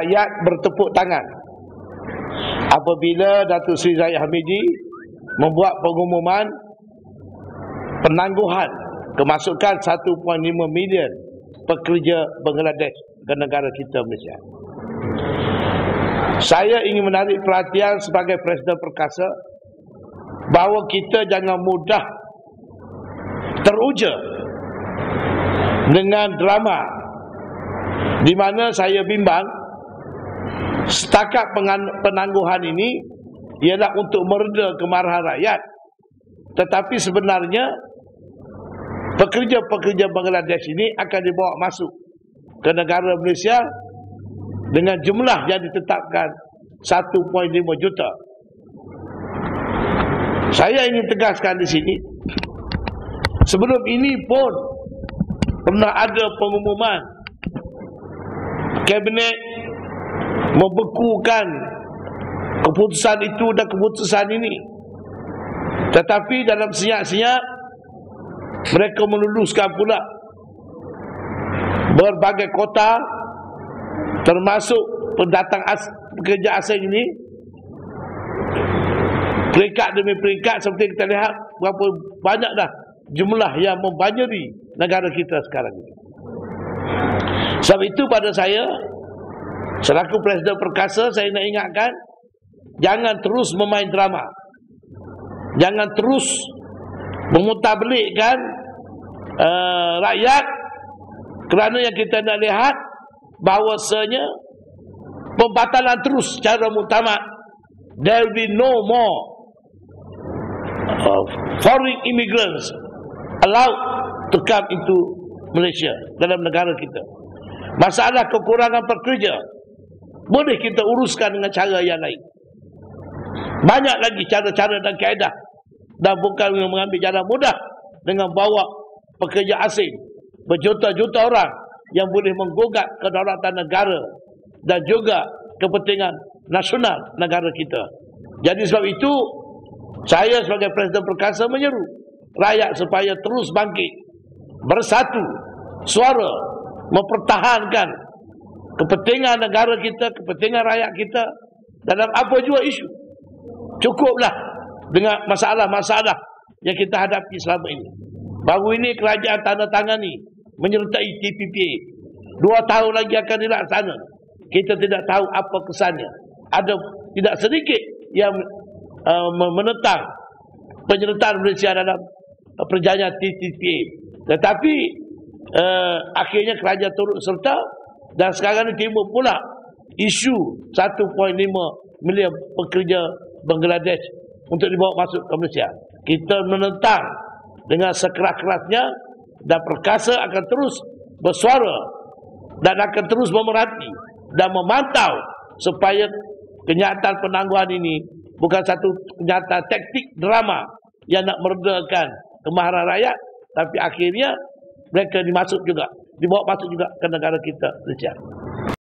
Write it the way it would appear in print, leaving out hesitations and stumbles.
rakyat bertepuk tangan apabila Datuk Seri Zahid Hamidi membuat pengumuman penangguhan kemasukan 1.5 million pekerja Bangladesh ke negara kita Malaysia. Saya ingin menarik perhatian sebagai Presiden Perkasa bahawa kita jangan mudah teruja dengan drama di mana saya bimbang setakat penangguhan ini ialah untuk mereda kemarahan rakyat, tetapi sebenarnya pekerja-pekerja Bangladesh ini akan dibawa masuk ke negara Malaysia dengan jumlah yang ditetapkan 1.5 juta. Saya ingin tegaskan di sini, sebelum ini pun pernah ada pengumuman Kabinet membekukan keputusan itu dan keputusan ini, tetapi dalam senyap-senyap mereka meluluskan pula berbagai kota termasuk pendatang pekerja asing ini peringkat demi peringkat seperti kita lihat berapa banyak dah jumlah yang membanjiri negara kita sekarang ini. Sebab itu pada saya selaku Presiden Perkasa, saya nak ingatkan jangan terus memain drama, jangan terus memutarbelikkan rakyat, kerana yang kita nak lihat bahawasanya pembatalan terus secara muktamad. There will be no more foreign immigrants allowed to come into Malaysia, dalam negara kita. Masalah kekurangan pekerja boleh kita uruskan dengan cara yang lain. Banyak lagi cara-cara dan kaedah, dan bukan mengambil jalan mudah dengan bawa pekerja asing berjuta-juta orang yang boleh menggugat kedaulatan negara dan juga kepentingan nasional negara kita. Jadi sebab itu saya sebagai Presiden Perkasa menyeru rakyat supaya terus bangkit, bersatu suara, mempertahankan kepentingan negara kita, kepentingan rakyat kita dalam apa jua isu. Cukuplah dengan masalah-masalah yang kita hadapi selama ini. Baru ini kerajaan tanda tangani menyertai TPPA. 2 tahun lagi akan dilaksana. Kita tidak tahu apa kesannya. Ada tidak sedikit yang menentang penyertaan Malaysia dalam perjanjian TPPA. Tetapi akhirnya kerajaan turut serta, dan sekarang ini timbul pula isu 1.5 million pekerja Bangladesh untuk dibawa masuk ke Malaysia. Kita menentang dengan sekeras-kerasnya, dan Perkasa akan terus bersuara dan akan terus memerhati dan memantau supaya kenyataan penangguhan ini bukan satu kenyataan taktik drama yang nak meredakan kemarahan rakyat, tapi akhirnya mereka dibawa masuk juga ke negara kita Malaysia.